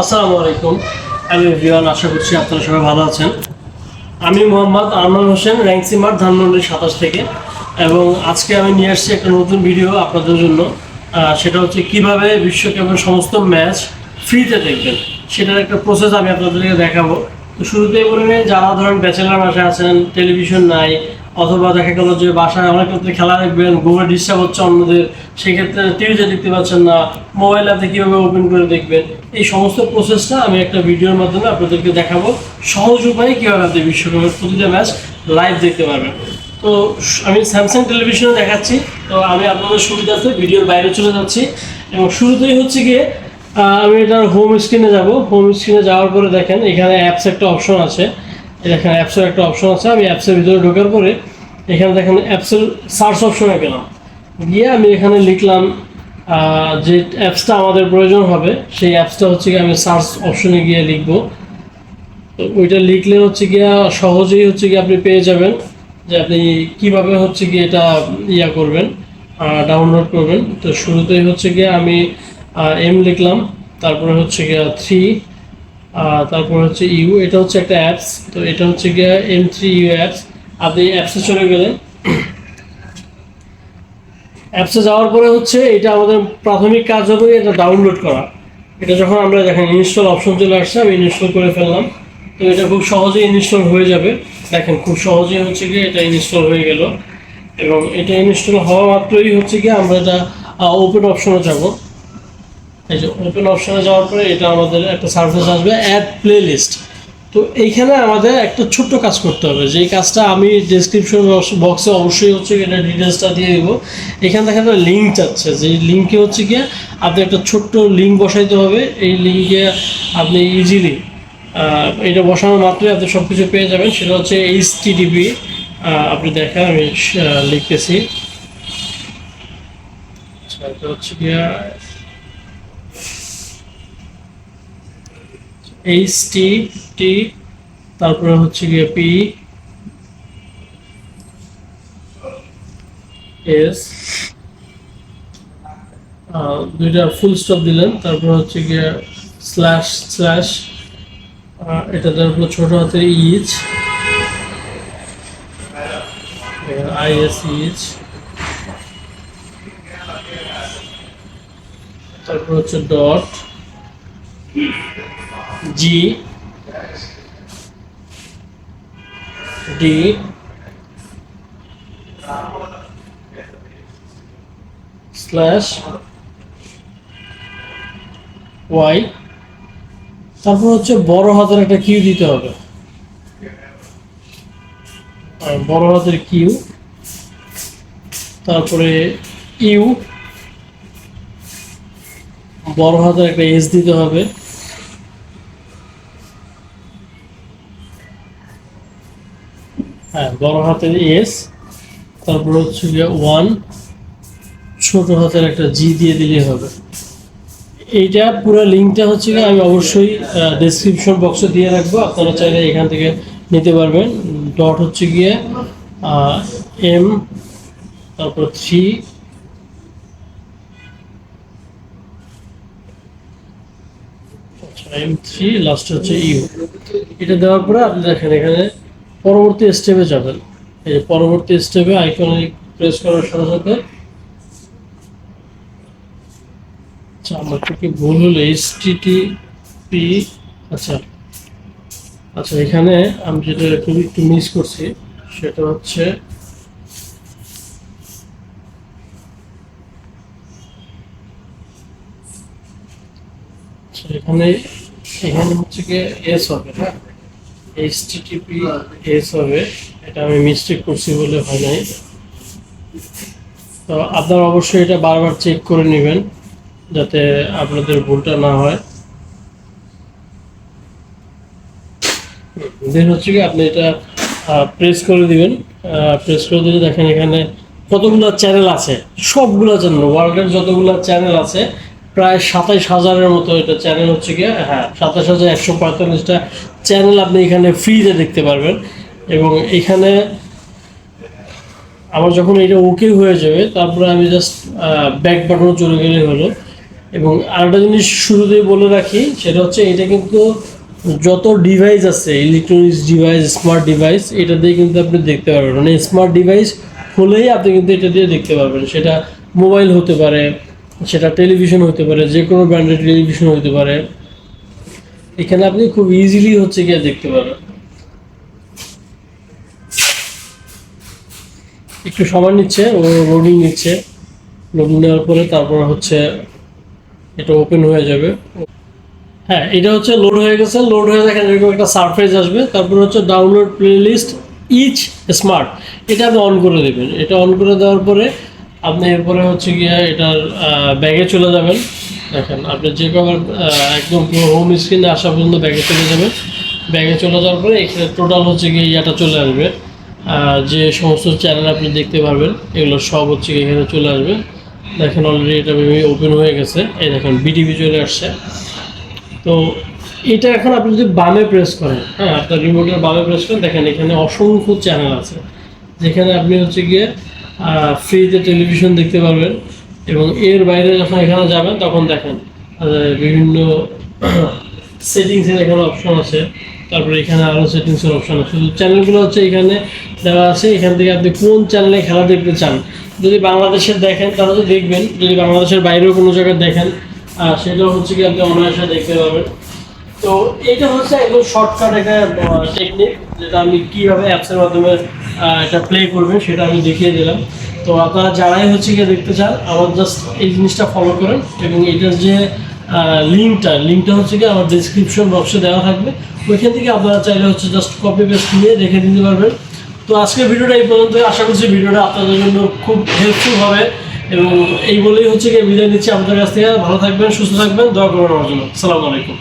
আসসালামু আলাইকুম। আমি এভরিওয়ান, আশা করছি আপনারা সবাই ভালো আছেন। আমি মোহাম্মদ আরমান হোসেন, র্যাঙ্ক সিমার, ধানমন্ডি 27 থেকে। এবং আজকে আমি নিয়ে আসছি একটা নতুন ভিডিও আপনাদের জন্য। সেটা হচ্ছে কিভাবে বিশ্বকাপের সমস্ত ম্যাচ ফ্রিতে দেখবেন, সেটার একটা প্রসেস আমি আপনাদেরকে দেখাবো। তো শুরুতেই বলে নিই, যারা ধরেন ব্যাচেলার বাসায় আছেন, টেলিভিশন নাই, অথবা দেখা গেল যে বাসায় অনেক ক্ষেত্রে খেলা দেখবেন, ঘুমে ডিস্টার্ব হচ্ছে অন্যদের, সেক্ষেত্রে টিভিতে দেখতে পাচ্ছেন না, মোবাইল অ্যাপে কীভাবে ওপেন করে দেখবেন, এই সমস্ত প্রসেসটা আমি একটা ভিডিওর মাধ্যমে আপনাদেরকে দেখাবো। সহজ উপায়ে কীভাবে আপনি বিশ্বকাপের প্রতিটা ম্যাচ লাইভ দেখতে পারবেন। তো আমি স্যামসাং টেলিভিশনে দেখাচ্ছি। তো আমি আপনাদের সুবিধার্থে ভিডিওর বাইরে চলে যাচ্ছি এবং শুরুতেই হচ্ছে গিয়ে আমি এটার হোম স্ক্রিনে যাব। হোম স্ক্রিনে যাওয়ার পরে দেখেন এখানে অ্যাপস একটা অপশন আছে। দেখেন অ্যাপসের একটা অপশন আছে। আমি অ্যাপসের ভিতরে ঢোকার পরে এখানে দেখেন অ্যাপসের সার্চ অপশনে গেলাম, গিয়ে আমি এখানে লিখলাম যে অ্যাপসটা আমাদের প্রয়োজন হবে, সেই অ্যাপসটা হচ্ছে গিয়ে আমি সার্চ অপশনে গিয়ে লিখবো। তো ওইটা লিখলে হচ্ছে গিয়ে সহজেই হচ্ছে গিয়ে আপনি পেয়ে যাবেন যে আপনি কীভাবে হচ্ছে গিয়ে এটা করবেন, ডাউনলোড করবেন। তো শুরুতেই হচ্ছে গিয়ে আমি এম লিখলাম, তারপরে হচ্ছে গিয়ে 3, তারপর হচ্ছে ইউ। এটা হচ্ছে একটা অ্যাপস। তো এটা হচ্ছে গিয়ে M3U অ্যাপস। আপনি অ্যাপসে চলে গেলেন। অ্যাপসে যাওয়ার পরে হচ্ছে এটা আমাদের প্রাথমিক কাজ হবে এটা ডাউনলোড করা। এটা যখন আমরা দেখেন ইনস্টল অপশন চলে আসছে, আমি ইনস্টল করে ফেললাম। তো এটা খুব সহজেই ইনস্টল হয়ে যাবে। দেখেন খুব সহজেই হচ্ছে গিয়ে এটা ইনস্টল হয়ে গেল। এবং এটা ইনস্টল হওয়া মাত্রই হচ্ছে গিয়ে আমরা এটা ওপেন অপশনে যাব। এই যে ওপেন অপশনে যাওয়ার পরে এটা আমাদের একটা সার্ভিস আসবে, অ্যাড প্লে লিস্ট। তো এইখানে আমাদের একটা ছোট্ট কাজ করতে হবে, যেই কাজটা আমি ডেসক্রিপশন বক্সে অবশ্যই হচ্ছে এটা ডিটেলসটা দিয়ে দেবো। এখানে দেখেন একটা লিঙ্ক চাচ্ছে, যে লিঙ্কে হচ্ছে গিয়ে আপনি একটা ছোট্ট লিঙ্ক বসাইতে হবে। এই লিঙ্কে আপনি ইজিলি এটা বসানোর মাত্রই আপনি সব কিছু পেয়ে যাবেন। সেটা হচ্ছে HTTP। আপনি দেখেন আমি লিখতেছি। আচ্ছা, এটা হচ্ছে গিয়ে HTT, তারপরে হচ্ছে গিয়ে PS, দুইটা ফুল স্টপ দিলেন, তারপর হচ্ছে গিয়ে স্ল্যাশ স্ল্যাশ, এটা দেওয়ার পর ছোট হাতের ইচ, ISEH, তারপর হচ্ছে dot G D slash Y, তারপর হচ্ছে বড় হাতের একটা কিউ দিতে হবে, বড় হাতের কিউ, তারপরে ইউ, বড় হাতের একটা এস দিতে হবে, হ্যাঁ বড় হাতের এস, তারপর হচ্ছে গিয়ে 1, ছোট হাতের একটা জি দিয়ে দিলেই হবে। এইটা পুরো লিঙ্কটা হচ্ছে গিয়ে আমি অবশ্যই ডেসক্রিপশন বক্সে দিয়ে রাখবো, আপনারা চাইলে এখান থেকে নিতে পারবেন। ডট হচ্ছে গিয়ে M, তারপর 3, M3, লাস্ট হচ্ছে ইউ। এটা দেওয়ার পরে আপনি দেখেন এখানে পরবর্তী স্টেপে যাবেন। এই পরবর্তী স্টেপে আইকনে প্রেস করার সাথে সাথে, আচ্ছা আমার থেকে ভুল হলো, HTTP। আচ্ছা আচ্ছা, এখানে আমি যেটা একটু মিস করছি সেটা হচ্ছে এখানে এখানে হচ্ছে কি এস হবে, হ্যাঁ HTTP এস হবে। এটা আমি মিস্টেক করছি বলে হয় নাই। তো আপনারা অবশ্যই এটা বারবার চেক করে নেবেন যাতে আপনাদের ভুলটা না হয়। দেন হচ্ছে কি আপনি এটা প্রেস করে দিবেন। প্রেস করে দিলে দেখেন এখানে কতগুলো চ্যানেল আছে, সবগুলো চ্যানেল, ওয়ার্ল্ডের যতগুলো চ্যানেল আছে প্রায় 27,000-এর মতো এটা চ্যানেল হচ্ছে গিয়ে, হ্যাঁ 27,145টা চ্যানেল আপনি এখানে ফ্রিতে দেখতে পারবেন। এবং এখানে আমার যখন এটা ওকে হয়ে যাবে, তারপরে আমি জাস্ট ব্যাক বাটনে চলে গেলে হলো। এবং আরেকটা জিনিস শুরুতেই বলে রাখি, সেটা হচ্ছে এটা কিন্তু যত ডিভাইস আছে, ইলেকট্রনিক্স ডিভাইস, স্মার্ট ডিভাইস, এটা দিয়ে কিন্তু আপনি দেখতে পারবেন। মানে স্মার্ট ডিভাইস হলেই আপনি কিন্তু এটা দিয়ে দেখতে পারবেন। সেটা মোবাইল হতে পারে, সেটা টেলিভিশন হতে পারে, যে কোনো ব্র্যান্ডের টেলিভিশন হতে পারে, এখানে আপনি খুব ইজিলি হচ্ছে গিয়ে দেখতে পারবেন। একটু সময় নিচ্ছে, ও লোডিং নিচ্ছে, লোডিং নেওয়ার পরে তারপর হচ্ছে এটা ওপেন হয়ে যাবে। হ্যাঁ, এটা হচ্ছে লোড হয়ে গেছে। লোড হয়ে দেখেন এরকম একটা সারফেস আসবে। তারপর হচ্ছে ডাউনলোড প্লেলিস্ট ইচ স্মার্ট, এটা আপনি অন করে দেবেন। এটা অন করে দেওয়ার পরে আপনি এরপরে হচ্ছে গিয়ে এটার ব্যাগে চলে যাবেন। দেখেন আপনি যে কবার একদম পুরো হোম স্ক্রিনে আসা পর্যন্ত ব্যাগে চলে যাবেন। ব্যাগে চলে যাওয়ার পরে এখানে টোটাল হচ্ছে গিয়ে ইয়াটা চলে আসবে, যে সমস্ত চ্যানেল আপনি দেখতে পারবেন এগুলো সব হচ্ছে গিয়ে এখানে চলে আসবে। দেখেন অলরেডি এটা ওপেন হয়ে গেছে। এই দেখেন বিটিভি চলে আসছে। তো এটা এখন আপনি যদি বামে প্রেস করেন, হ্যাঁ, আপনার রিমোটের বামে প্রেস করেন, দেখেন এখানে অসংখ্য চ্যানেল আছে, যেখানে আপনি হচ্ছে গিয়ে ফ্রিতে টেলিভিশন দেখতে পারবেন। এবং এর বাইরে যখন এখানে যাবেন তখন দেখেন বিভিন্ন সেটিংসের এখানে অপশন আছে। তারপরে এখানে আরও সেটিংসের অপশন আছে। চ্যানেলগুলো হচ্ছে এখানে দেওয়া আছে। এখান থেকে আপনি কোন চ্যানেলে খেলা দেখতে চান, যদি বাংলাদেশের দেখেন তাহলে তো দেখবেন, যদি বাংলাদেশের বাইরেও কোনো জায়গায় দেখেন সেটাও হচ্ছে কি আপনি অনায়াসে দেখতে পাবেন। তো এটা হচ্ছে একদম শর্টকাট একটা টেকনিক, যেটা আমি কীভাবে অ্যাপসের মাধ্যমে এটা প্লে করবেন সেটা আমি দেখিয়ে দিলাম। তো আপনারা যারাই হচ্ছে গিয়ে দেখতে চান, আমার জাস্ট এই জিনিসটা ফলো করেন। এবং এটার যে লিঙ্কটা হচ্ছে কি আমার ডিসক্রিপশন বক্সে দেওয়া থাকবে, ওইখান থেকে আপনারা চাইলে হচ্ছে জাস্ট কপি পেস্ট নিয়ে রেখে দিতে পারবেন। তো আজকের ভিডিওটা এই পর্যন্ত। আশা করছি ভিডিওটা আপনাদের জন্য খুব হেল্পফুল হবে। এবং এই বলেই হচ্ছে গিয়ে বিদায় নিচ্ছি আপনাদের কাছ থেকে। ভালো থাকবেন, সুস্থ থাকবেন, দোয়া করবেন আমার জন্য। আসসালামু আলাইকুম।